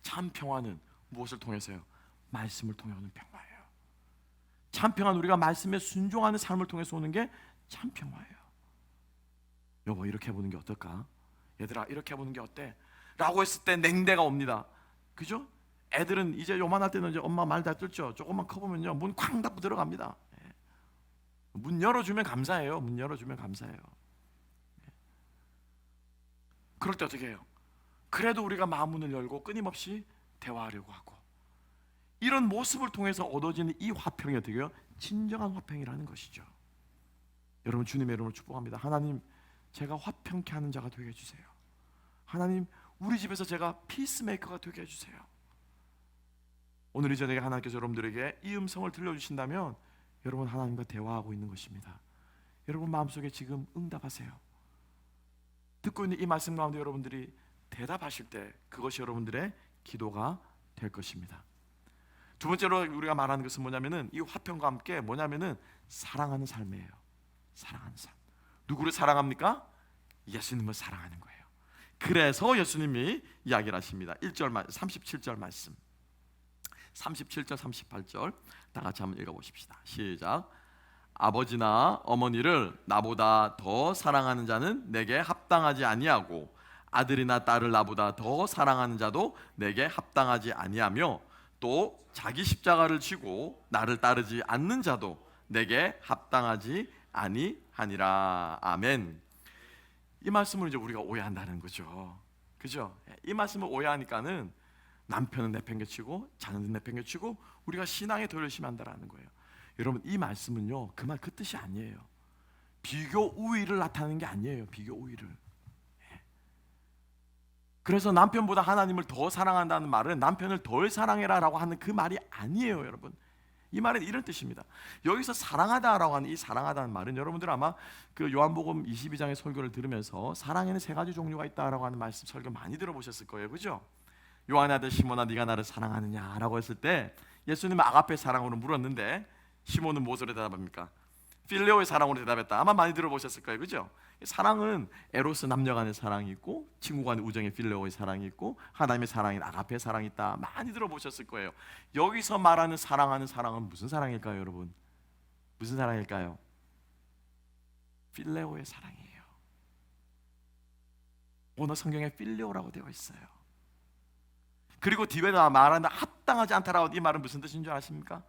참 평화는 무엇을 통해서요? 말씀을 통해 오는 평화예요. 참 평화는 우리가 말씀에 순종하는 삶을 통해서 오는 게 참 평화예요. 여보 이렇게 해보는 게 어떨까? 얘들아 이렇게 해보는 게 어때? 라고 했을 때 냉대가 옵니다. 그죠? 애들은 이제 요만할 때는 이제 엄마 말 다 듣죠. 조금만 커보면요 문 쾅 닫고 들어갑니다. 문 열어주면 감사해요. 문 열어주면 감사해요. 그럴 때 어떻게 해요? 그래도 우리가 마음문을 열고 끊임없이 대화하려고 하고, 이런 모습을 통해서 얻어지는 이 화평이 어떻게 해요? 진정한 화평이라는 것이죠. 여러분 주님의 이름으로 축복합니다. 하나님 제가 화평케 하는 자가 되게 해주세요. 하나님, 우리 집에서 제가 피스메이커가 되게 해주세요. 오늘 이 저녁에 하나님께서 여러분들에게 이 음성을 들려주신다면 여러분 하나님과 대화하고 있는 것입니다. 여러분 마음속에 지금 응답하세요. 듣고 있는 이 말씀 가운데 여러분들이 대답하실 때 그것이 여러분들의 기도가 될 것입니다. 두 번째로 우리가 말하는 것은 뭐냐면은 이 화평과 함께 뭐냐면은 사랑하는 삶이에요. 사랑하는 삶. 누구를 사랑합니까? 예수님을 사랑하는 거예요. 그래서 예수님이 이야기를 하십니다. 37절 말씀. 37절 38절 다 같이 한번 읽어보십시다. 시작. 아버지나 어머니를 나보다 더 사랑하는 자는 내게 합당하지 아니하고 아들이나 딸을 나보다 더 사랑하는 자도 내게 합당하지 아니하며 또 자기 십자가를 지고 나를 따르지 않는 자도 내게 합당하지 아니하니라. 아멘. 이 말씀을 이제 우리가 오해한다는 거죠. 그죠? 이 말씀을 오해하니까는 남편은 내팽개치고 자녀는 내팽개치고 우리가 신앙에 더 열심히 한다라는 거예요. 여러분 이 말씀은요 그 뜻이 아니에요. 비교 우위를 나타내는 게 아니에요. 비교 우위를. 그래서 남편보다 하나님을 더 사랑한다는 말은 남편을 덜 사랑해라 라고 하는 그 말이 아니에요. 여러분 이 말은 이런 뜻입니다. 여기서 사랑하다라고 하는 이 사랑하다는 말은 여러분들 아마 그 요한복음 22장의 설교를 들으면서 사랑에는 세 가지 종류가 있다라고 하는 말씀 설교 많이 들어보셨을 거예요. 그죠? 요한의 아들 시몬아 네가 나를 사랑하느냐 라고 했을 때 예수님은 아가페 사랑으로 물었는데 시몬은 무엇으로 대답합니까? 필레오의 사랑으로 대답했다. 아마 많이 들어보셨을 거예요. 그죠? 사랑은 에로스 남녀 간의 사랑이 있고 친구 간의 우정의 필레오의 사랑이 있고 하나님의 사랑인 아가페 사랑이 있다. 많이 들어보셨을 거예요. 여기서 말하는 사랑하는 사랑은 무슨 사랑일까요, 여러분? 무슨 사랑일까요? 필레오의 사랑이에요. 오늘 성경에 필레오라고 되어 있어요. 그리고 뒤에 말하는 합당하지 않다라고 이 말은 무슨 뜻인 줄 아십니까?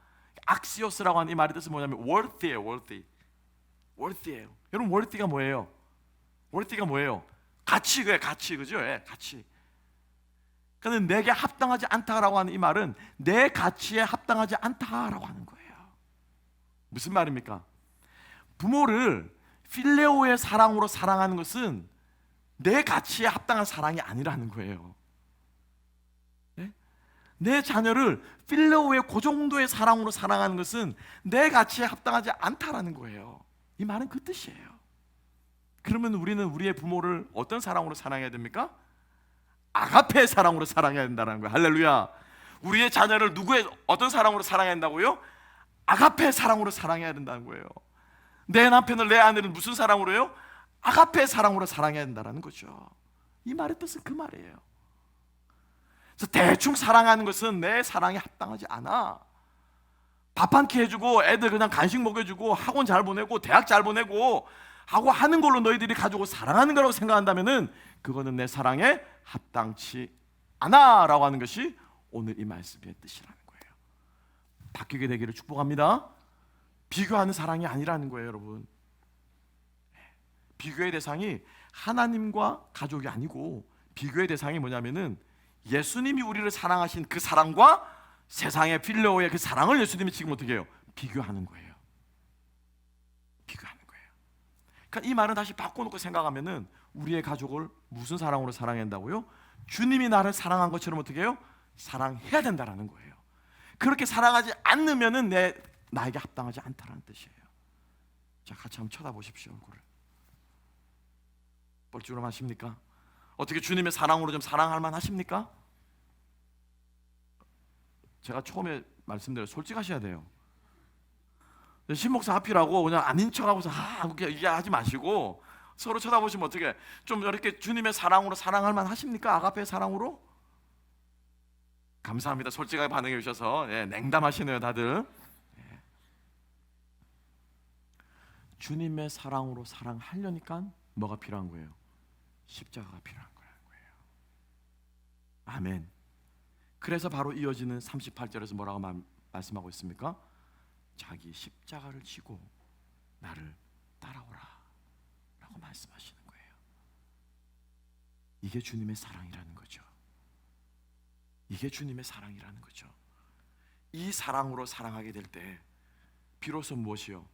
악시오스라고 하는 이 말의 뜻은 뭐냐면 worthy예요. worthy예요. 여러분 worthy가 뭐예요? worthy가 뭐예요? 가치, 그래 가치, 그죠? 예, 가치. 그런데 내게 합당하지 않다라고 하는 이 말은 내 가치에 합당하지 않다라고 하는 거예요. 무슨 말입니까? 부모를 필레오의 사랑으로 사랑하는 것은 내 가치에 합당한 사랑이 아니라는 거예요. 내 자녀를 필레오의 그 정도의 사랑으로 사랑하는 것은 내 가치에 합당하지 않다라는 거예요. 이 말은 그 뜻이에요. 그러면 우리는 우리의 부모를 어떤 사랑으로 사랑해야 됩니까? 아가페의 사랑으로 사랑해야 된다는 거예요. 할렐루야. 우리의 자녀를 누구의 어떤 사랑으로 사랑해야 된다고요? 아가페의 사랑으로 사랑해야 된다는 거예요. 내 남편을 내 아내를 무슨 사랑으로요? 아가페의 사랑으로 사랑해야 된다는 거죠. 이 말의 뜻은 그 말이에요. 그래서 대충 사랑하는 것은 내 사랑에 합당하지 않아. 밥 한 끼 해주고 애들 그냥 간식 먹여주고 학원 잘 보내고 대학 잘 보내고 하고 하는 걸로 너희들이 가지고 사랑하는 거라고 생각한다면은 그거는 내 사랑에 합당치 않아 라고 하는 것이 오늘 이 말씀의 뜻이라는 거예요. 바뀌게 되기를 축복합니다. 비교하는 사랑이 아니라는 거예요, 여러분. 비교의 대상이 하나님과 가족이 아니고 비교의 대상이 뭐냐면은 예수님이 우리를 사랑하신 그 사랑과 세상의 필레오의 그 사랑을 예수님이 지금 어떻게 해요? 비교하는 거예요. 비교하는 거예요. 그러니까 이 말은 다시 바꿔놓고 생각하면은 우리의 가족을 무슨 사랑으로 사랑해야 한다고요? 주님이 나를 사랑한 것처럼 어떻게 해요? 사랑해야 된다라는 거예요. 그렇게 사랑하지 않으면은 나에게 합당하지 않다라는 뜻이에요. 자, 같이 한번 쳐다보십시오. 얼굴을 뻘쭘 하십니까? 어떻게 주님의 사랑으로 좀 사랑할 만 하십니까? 제가 처음에 말씀드려 솔직하셔야 돼요. 신목사 앞이라고 그냥 아닌 척하고서 그렇게 얘기하지 마시고 서로 쳐다보시면 어떻게 좀 이렇게 주님의 사랑으로 사랑할 만 하십니까? 아가페의 사랑으로? 감사합니다. 솔직하게 반응해 주셔서. 예, 냉담하시네요 다들. 예. 주님의 사랑으로 사랑하려니까 뭐가 필요한 거예요? 십자가가 필요한 거예요. 아멘. 그래서 바로 이어지는 38절에서 뭐라고 말씀하고 있습니까? 자기 십자가를 지고 나를 따라오라 라고 말씀하시는 거예요. 이게 주님의 사랑이라는 거죠. 이게 주님의 사랑이라는 거죠. 이 사랑으로 사랑하게 될 때 비로소 무엇이요?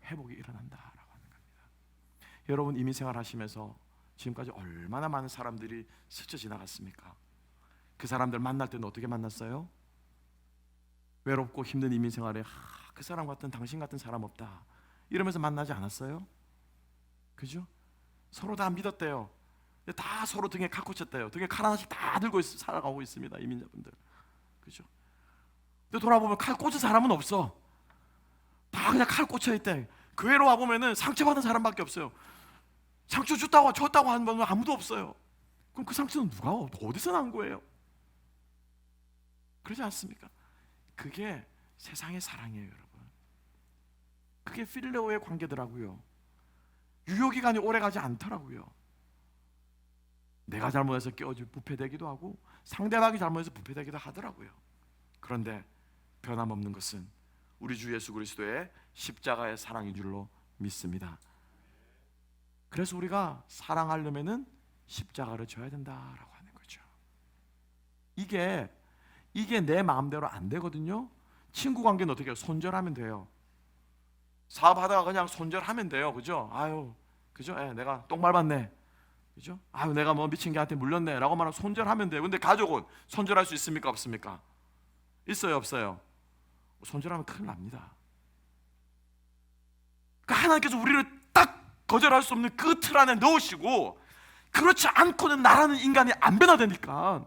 회복이 일어난다라고 하는 겁니다. 여러분 이민생활 하시면서 지금까지 얼마나 많은 사람들이 스쳐 지나갔습니까? 그 사람들 만날 때는 어떻게 만났어요? 외롭고 힘든 이민 생활에 그 사람 같은 당신 같은 사람 없다 이러면서 만나지 않았어요? 그죠? 서로 다 믿었대요. 다 서로 등에 칼 꽂혔대요. 등에 칼 하나씩 다 들고 살아가고 있습니다, 이민자분들. 그죠? 근데 돌아보면 칼 꽂은 사람은 없어. 다 그냥 칼 꽂혀 있대. 교회로 와보면은 상처받은 사람밖에 없어요. 상처 줬다고 하는 분은 아무도 없어요. 그럼 그 상처는 누가 어디서 난 거예요? 그러지 않습니까? 그게 세상의 사랑이에요, 여러분. 그게 필레오의 관계더라고요. 유효기간이 오래가지 않더라고요. 내가 잘못해서 깨어져 부패되기도 하고 상대방이 잘못해서 부패되기도 하더라고요. 그런데 변함없는 것은 우리 주 예수 그리스도의 십자가의 사랑인 줄로 믿습니다. 그래서 우리가 사랑하려면은 십자가를 져야 된다라고 하는 거죠. 이게 내 마음대로 안 되거든요. 친구 관계는 어떻게 해요? 손절하면 돼요. 사업하다가 그냥 손절하면 돼요. 그죠? 아유, 그죠? 내가 똥 밟았네. 그죠? 아유, 내가 뭐 미친 개한테 물렸네 라고 말하면 손절하면 돼요. 근데 가족은 손절할 수 있습니까? 없습니까? 있어요? 없어요? 손절하면 큰일 납니다. 그러니까 하나님께서 우리를 딱 거절할 수 없는 그 틀 안에 넣으시고, 그렇지 않고는 나라는 인간이 안 변화되니까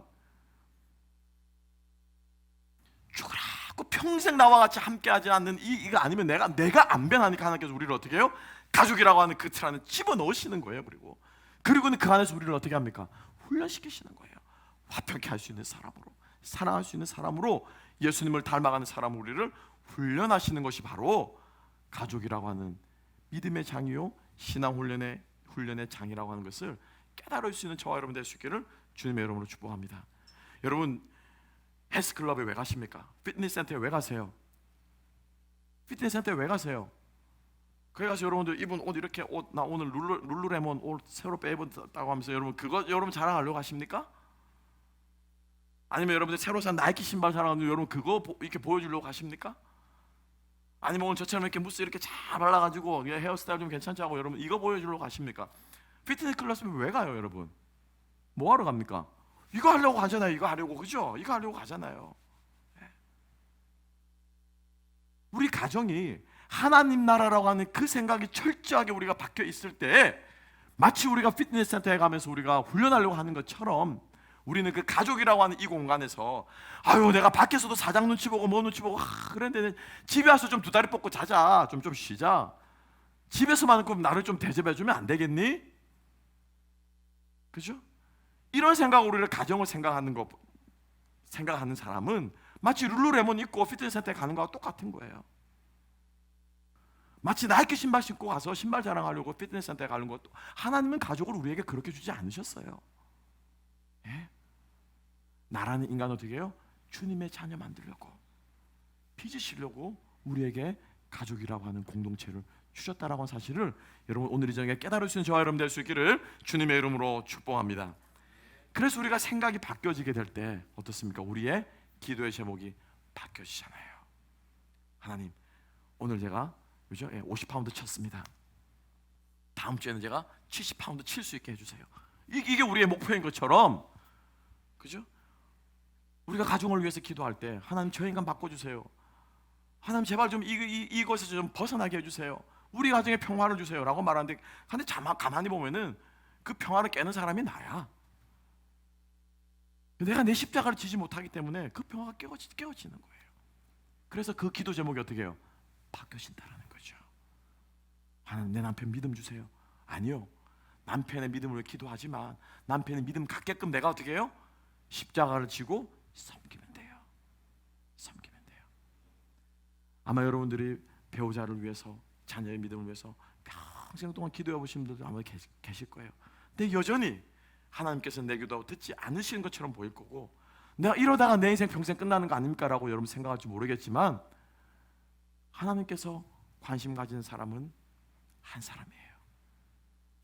죽으라고 평생 나와 같이 함께하지 않는 이거 아니면 내가 안 변하니까 하나님께서 우리를 어떻게 해요? 가족이라고 하는 그 틀 안에 집어넣으시는 거예요. 그리고는 그 안에서 우리를 어떻게 합니까? 훈련시키시는 거예요. 화평케 할 수 있는 사람으로, 사랑할 수 있는 사람으로, 예수님을 닮아가는 사람으로 우리를 훈련하시는 것이 바로 가족이라고 하는 믿음의 장이요 신앙 훈련의 장이라고 하는 것을 깨달을 수 있는 저와 여러분 될 수 있기를 주님의 이름으로 축복합니다. 여러분, 헬스클럽에 왜 가십니까? 피트니스 센터에 왜 가세요? 피트니스 센터에 왜 가세요? 거기 가서 여러분들 입은 옷 이렇게 나 오늘 룰루레몬 옷 새로 빼입었다고 하면서 여러분 그거 여러분 자랑하려고 가십니까? 아니면 여러분들 새로 산 나이키 신발 자랑하면서 여러분 그거 이렇게 보여주려고 가십니까? 아니면 오늘 저처럼 이렇게 무스 이렇게 잘 발라가지고 헤어스타일 좀 괜찮지 하고 여러분 이거 보여주려고 가십니까? 피트니스 클래스면 왜 가요, 여러분? 뭐 하러 갑니까? 이거 하려고 가잖아요. 이거 하려고, 그죠? 이거 하려고 가잖아요. 우리 가정이 하나님 나라라고 하는 그 생각이 철저하게 우리가 박혀 있을 때, 마치 우리가 피트니스 센터에 가면서 우리가 훈련하려고 하는 것처럼 우리는 그 가족이라고 하는 이 공간에서 아유 내가 밖에서도 사장 눈치 보고 뭐 눈치 보고 그런데 집에 와서 좀 두 다리 뻗고 자자, 좀 쉬자. 집에서만큼 나를 좀 대접해주면 안 되겠니? 그죠? 이런 생각으로 우리를 가정을 생각하는 사람은 마치 룰루레몬 입고 피트니스 센터에 가는 거와 똑같은 거예요. 마치 나이키 신발 신고 가서 신발 자랑하려고 피트니스 센터에 가는 것도, 하나님은 가족을 우리에게 그렇게 주지 않으셨어요. 예? 나라는 인간 어떻게 해요? 주님의 자녀 만들려고, 빚으시려고 우리에게 가족이라고 하는 공동체를 주셨다라고 하는 사실을 여러분 오늘 이 저녁에 깨달을 수 있는 저와 여러분 될 수 있기를 주님의 이름으로 축복합니다. 그래서 우리가 생각이 바뀌어지게 될 때 어떻습니까? 우리의 기도의 제목이 바뀌어지잖아요. 하나님, 오늘 제가 그죠? 50파운드 쳤습니다. 다음 주에는 제가 70파운드 칠 수 있게 해주세요. 이게 우리의 목표인 것처럼, 그죠? 우리가 가정을 위해서 기도할 때 하나님 저 인간 바꿔주세요. 하나님 제발 좀 이것에서 좀 벗어나게 해주세요. 우리 가정에 평화를 주세요 라고 말하는데, 근데 가만히 보면은 그 평화를 깨는 사람이 나야. 내가 내 십자가를 지지 못하기 때문에 그 평화가 깨어지는 거예요. 그래서 그 기도 제목이 어떻게 해요? 바뀌어진다라는 거죠. 하나님 내 남편 믿음 주세요. 아니요, 남편의 믿음을 기도하지만 남편의 믿음 갖게끔 내가 어떻게 해요? 십자가를 지고 섬기면 돼요. 아마 여러분들이 배우자를 위해서, 자녀의 믿음을 위해서 평생 동안 기도해 보신 분들도 아마 계실 거예요. 근데 여전히 하나님께서 내 기도 듣지 않으시는 것처럼 보일 거고, 내가 이러다가 내 인생 평생 끝나는 거 아닙니까? 라고 여러분 생각할지 모르겠지만, 하나님께서 관심 가지는 사람은 한 사람이에요.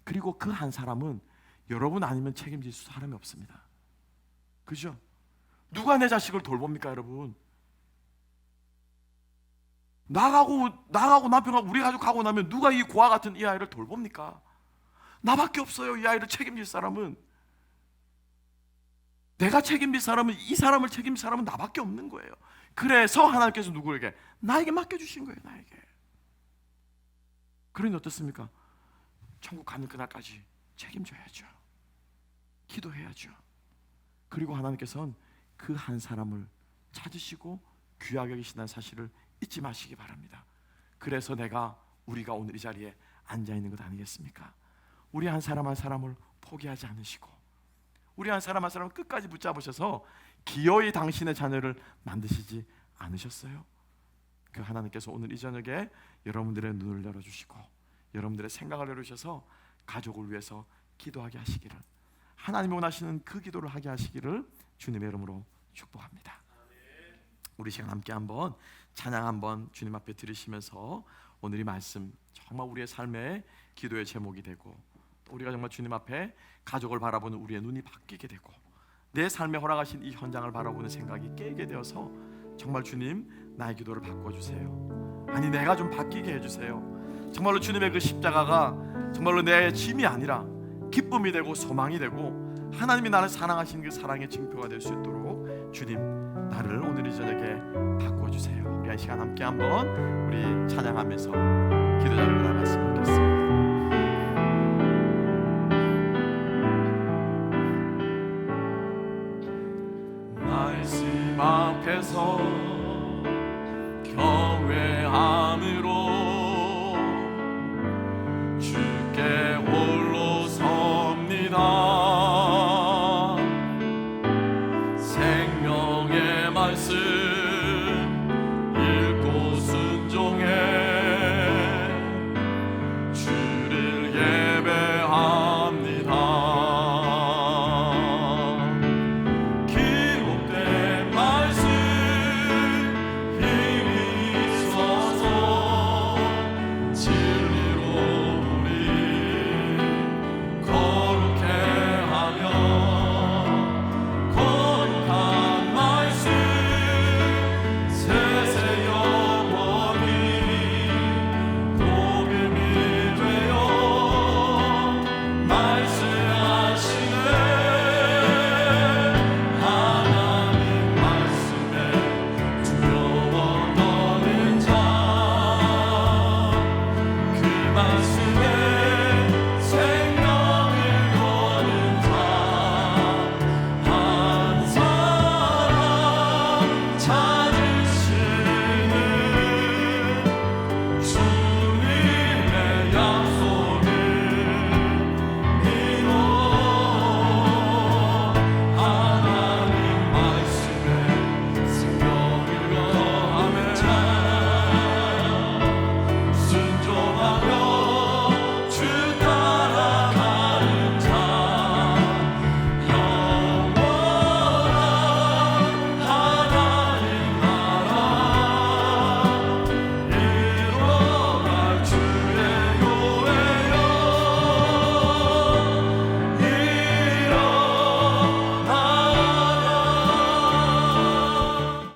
그리고 그 한 사람은 여러분 아니면 책임질 사람이 없습니다. 그죠? 누가 내 자식을 돌봅니까, 여러분? 나가고 남편과 우리 가족 가고 나면 누가 이 고아 같은 이 아이를 돌봅니까? 나밖에 없어요. 이 아이를 책임질 사람은. 내가 책임질 사람은, 이 사람을 책임질 사람은 나밖에 없는 거예요. 그래서 하나님께서 누구에게? 나에게 맡겨주신 거예요. 나에게. 그러니 어떻습니까? 천국 가는 그날까지 책임져야죠. 기도해야죠. 그리고 하나님께서는 그 한 사람을 찾으시고 귀하게 여기신다는 사실을 잊지 마시기 바랍니다. 그래서 우리가 오늘 이 자리에 앉아있는 것 아니겠습니까? 우리 한 사람 한 사람을 포기하지 않으시고 우리 한 사람 한 사람을 끝까지 붙잡으셔서 기어이 당신의 자녀를 만드시지 않으셨어요? 그 하나님께서 오늘 이 저녁에 여러분들의 눈을 열어주시고 여러분들의 생각을 열어주셔서 가족을 위해서 기도하게 하시기를, 하나님이 원하시는 그 기도를 하게 하시기를 주님의 이름으로 축복합니다. 우리 시간 함께 한번 찬양 한번 주님 앞에 드리시면서 오늘 이 말씀 정말 우리의 삶의 기도의 제목이 되고, 우리가 정말 주님 앞에 가족을 바라보는 우리의 눈이 바뀌게 되고 내 삶에 허락하신 이 현장을 바라보는 생각이 깨게 되어서 정말 주님 나의 기도를 바꿔주세요. 아니 내가 좀 바뀌게 해주세요. 정말로 주님의 그 십자가가 정말로 내 짐이 아니라 기쁨이 되고 소망이 되고 하나님이 나를 사랑하신 그 사랑의 증표가 될 수 있도록 주님 나를 오늘 이 저녁에 바꿔주세요. 우리 한 시간 함께 한번 우리 찬양하면서 기도 자리로 나갔으면 좋겠습니다. 말씀 앞에서